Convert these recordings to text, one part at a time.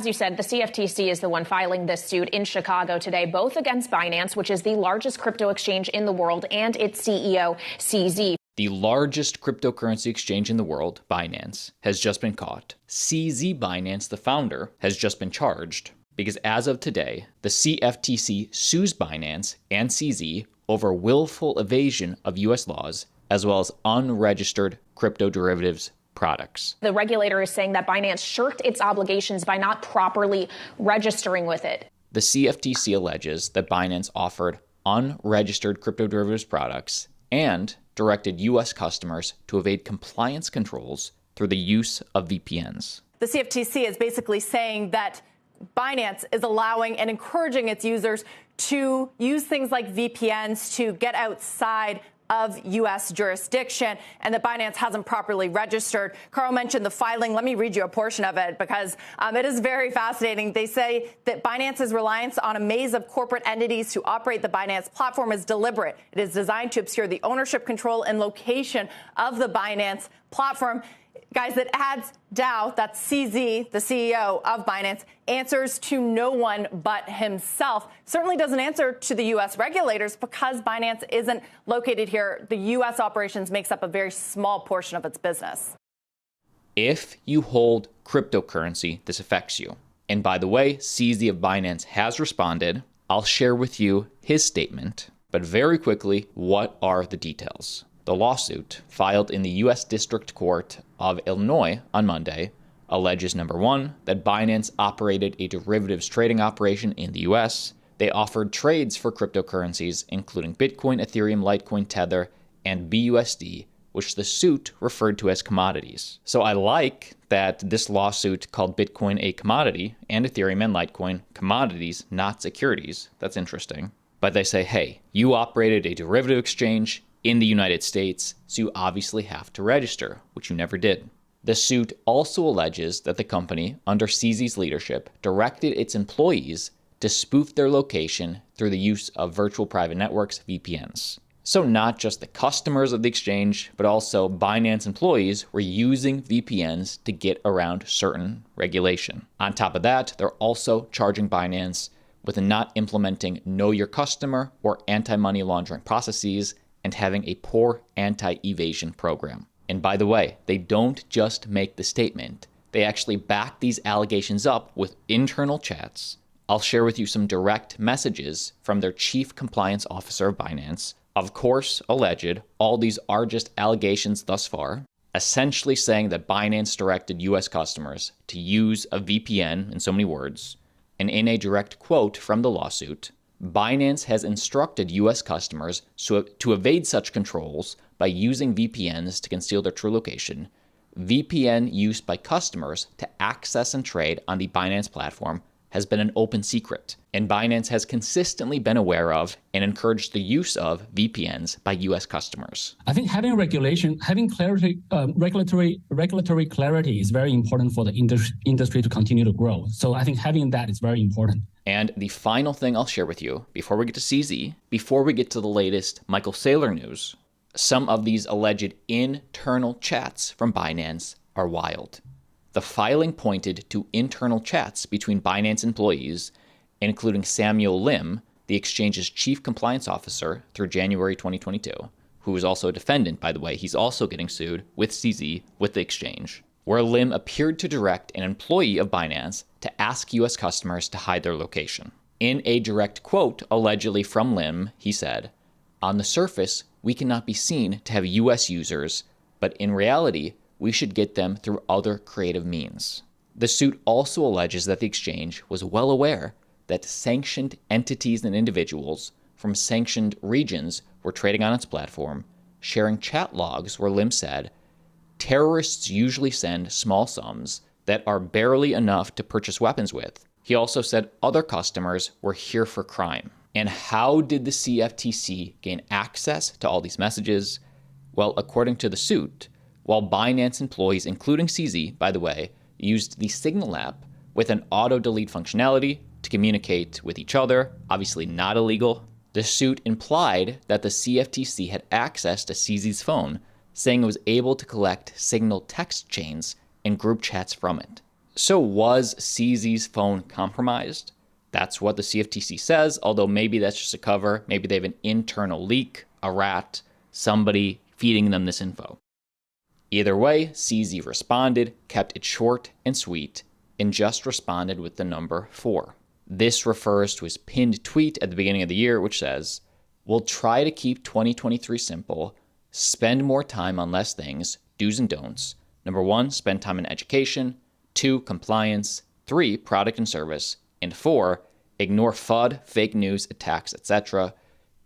As you said, the CFTC is the one filing this suit in Chicago today, both against Binance, which is the largest crypto exchange in the world, and its CEO, CZ. The largest cryptocurrency exchange in the world, Binance, has just been caught. CZ Binance, the founder, has just been charged because as of today, the CFTC sues Binance and CZ over willful evasion of U.S. laws, as well as unregistered crypto derivatives products. The regulator is saying that Binance shirked its obligations by not properly registering with it. The CFTC alleges that Binance offered unregistered crypto derivatives products and directed U.S. customers to evade compliance controls through the use of VPNs. The CFTC is basically saying that Binance is allowing and encouraging its users to use things like VPNs to get outside of U.S. jurisdiction, and that Binance hasn't properly registered. Carl mentioned the filing. Let me read you a portion of it because it is very fascinating. They say that Binance's reliance on a maze of corporate entities to operate the Binance platform is deliberate. It is designed to obscure the ownership, control, and location of the Binance platform. Guys, it adds DAO, that's CZ, the CEO of Binance, answers to no one but himself. Certainly doesn't answer to the U.S. regulators because Binance isn't located here. The U.S. operations makes up a very small portion of its business. If you hold cryptocurrency, this affects you. And by the way, CZ of Binance has responded. I'll share with you his statement. But very quickly, what are the details? The lawsuit, filed in the U.S. District Court of Illinois on Monday, alleges, number one, that Binance operated a derivatives trading operation in the U.S. They offered trades for cryptocurrencies, including Bitcoin, Ethereum, Litecoin, Tether, and BUSD, which the suit referred to as commodities. So I like that this lawsuit called Bitcoin a commodity and Ethereum and Litecoin commodities, not securities. That's interesting. But they say, hey, you operated a derivative exchange in the United States, so you obviously have to register, which you never did. The suit also alleges that the company, under CZ's leadership, directed its employees to spoof their location through the use of virtual private networks, VPNs. So not just the customers of the exchange, but also Binance employees were using VPNs to get around certain regulation. On top of that, they're also charging Binance with not implementing Know Your Customer or anti-money laundering processes and having a poor anti-evasion program. And by the way, they don't just make the statement. They actually back these allegations up with internal chats. I'll share with you some direct messages from their chief compliance officer of Binance. Of course, alleged, all these are just allegations thus far, essentially saying that Binance directed US customers to use a VPN, in so many words. And in a direct quote from the lawsuit, Binance has instructed U.S. customers to evade such controls by using VPNs to conceal their true location. VPN use by customers to access and trade on the Binance platform has been an open secret, and Binance has consistently been aware of and encouraged the use of VPNs by U.S. customers. I think having regulation, having clarity, regulatory clarity is very important for the industry to continue to grow. So I think having that is very important. And the final thing I'll share with you before we get to CZ, before we get to the latest Michael Saylor news, some of these alleged internal chats from Binance are wild. The filing pointed to internal chats between Binance employees, including Samuel Lim, the exchange's chief compliance officer through January 2022, who is also a defendant, by the way. He's also getting sued with CZ with the exchange, where Lim appeared to direct an employee of Binance to ask U.S. customers to hide their location. In a direct quote, allegedly from Lim, he said, "On the surface, we cannot be seen to have U.S. users, but in reality, we should get them through other creative means." The suit also alleges that the exchange was well aware that sanctioned entities and individuals from sanctioned regions were trading on its platform, sharing chat logs where Lim said, "Terrorists usually send small sums that are barely enough to purchase weapons with." He also said other customers were here for crime. And how did the CFTC gain access to all these messages? Well, according to the suit, while Binance employees, including CZ, by the way, used the Signal app with an auto-delete functionality to communicate with each other, obviously not illegal, the suit implied that the CFTC had access to CZ's phone, saying it was able to collect Signal text chains and group chats from it. So was CZ's phone compromised? That's what the CFTC says, although maybe that's just a cover. Maybe they have an internal leak, a rat, somebody feeding them this info. Either way, CZ responded, kept it short and sweet, and just responded with the number 4. This refers to his pinned tweet at the beginning of the year, which says, "We'll try to keep 2023 simple, spend more time on less things, do's and don'ts. Number 1, spend time in education. 2, compliance. 3, product and service. And 4, ignore FUD, fake news, attacks, etc.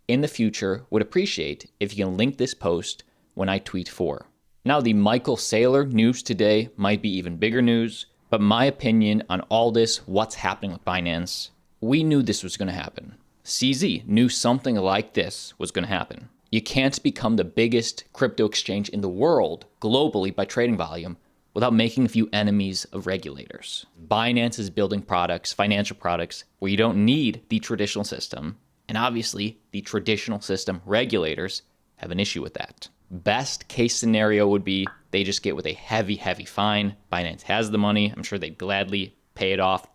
In the future, would appreciate if you can link this post when I tweet 4. Now, the Michael Saylor news today might be even bigger news, but my opinion on all this, what's happening with Binance, we knew this was going to happen. CZ knew something like this was going to happen. You can't become the biggest crypto exchange in the world globally by trading volume without making a few enemies of regulators. Binance is building products, financial products, where you don't need the traditional system. And obviously, the traditional system regulators have an issue with that. Best case scenario would be they just get with a heavy, heavy fine. Binance has the money. I'm sure they'd gladly pay it off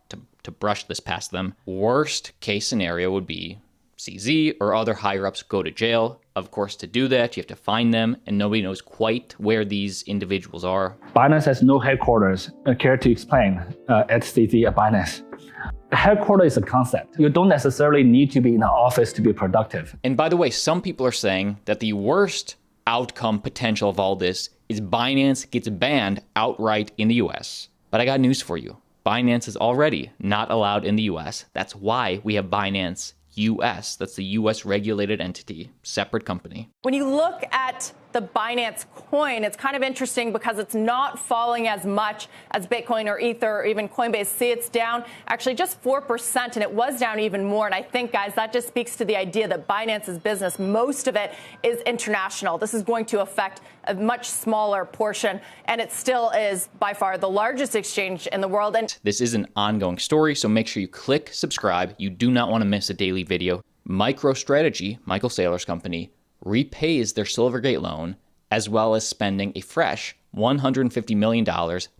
to brush this past them. Worst case scenario would be CZ or other higher-ups go to jail. Of course, to do that, you have to find them, and nobody knows quite where these individuals are. Binance has no headquarters. Care to explain at CZ at Binance? Headquarters is a concept. You don't necessarily need to be in an office to be productive. And by the way, some people are saying that the worst outcome potential of all this is Binance gets banned outright in the US. But I got news for you. Binance is already not allowed in the US. That's why we have Binance US. That's the US regulated entity, separate company. When you look at the Binance coin, it's kind of interesting because it's not falling as much as Bitcoin or Ether or even Coinbase. See, it's down actually just 4%, and it was down even more. And I think, guys, that just speaks to the idea that Binance's business, most of it is international. This is going to affect a much smaller portion, and it still is by far the largest exchange in the world. And this is an ongoing story, so make sure you click subscribe. You do not want to miss a daily video. MicroStrategy, Michael Saylor's company, repays their Silvergate loan, as well as spending a fresh $150 million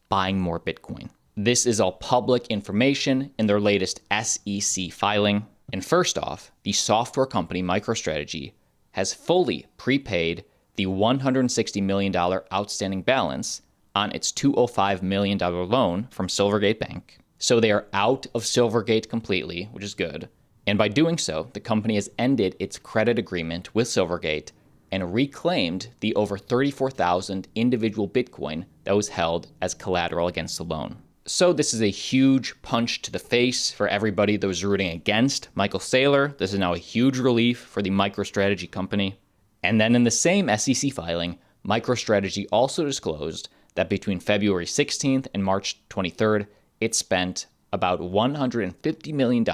buying more Bitcoin. This is all public information in their latest SEC filing. And first off, the software company MicroStrategy has fully prepaid the $160 million outstanding balance on its $205 million loan from Silvergate Bank. So they are out of Silvergate completely, which is good. And by doing so, the company has ended its credit agreement with Silvergate and reclaimed the over 34,000 individual Bitcoin that was held as collateral against the loan. So this is a huge punch to the face for everybody that was rooting against Michael Saylor. This is now a huge relief for the MicroStrategy company. And then in the same SEC filing, MicroStrategy also disclosed that between February 16th and March 23rd, it spent about $150 million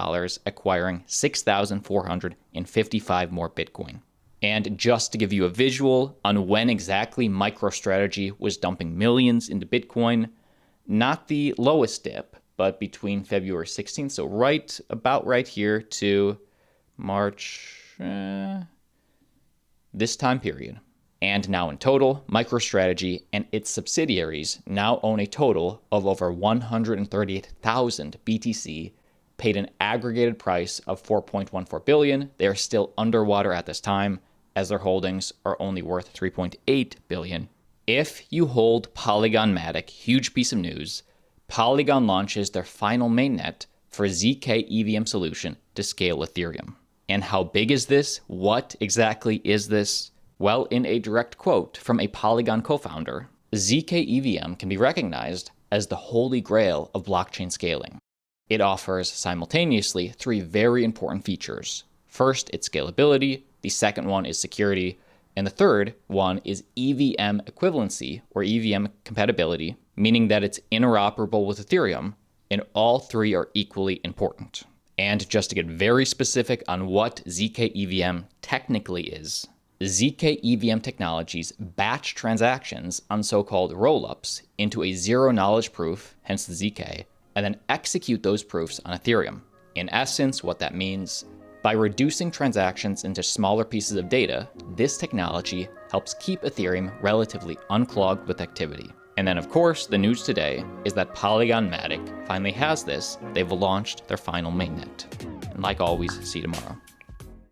acquiring 6,455 more Bitcoin. And just to give you a visual on when exactly MicroStrategy was dumping millions into Bitcoin, not the lowest dip, but between February 16th, so about right here, to March, this time period. And now in total, MicroStrategy and its subsidiaries now own a total of over 138,000 BTC, paid an aggregated price of $4.14 billion. They are still underwater at this time, as their holdings are only worth $3.8 billion. If you hold Polygon MATIC, huge piece of news, Polygon launches their final mainnet for ZK EVM solution to scale Ethereum. And how big is this? What exactly is this? Well, in a direct quote from a Polygon co-founder, ZK EVM can be recognized as the holy grail of blockchain scaling. It offers simultaneously 3 very important features. First, its scalability. The second one is security. And the third one is EVM equivalency, or EVM compatibility, meaning that it's interoperable with Ethereum, and all 3 are equally important. And just to get very specific on what ZK EVM technically is, ZK EVM technologies batch transactions on so-called rollups into a zero-knowledge proof, hence the ZK, and then execute those proofs on Ethereum. In essence, what that means, by reducing transactions into smaller pieces of data, this technology helps keep Ethereum relatively unclogged with activity. And then, of course, the news today is that Polygon MATIC finally has this. They've launched their final mainnet. And like always, see you tomorrow.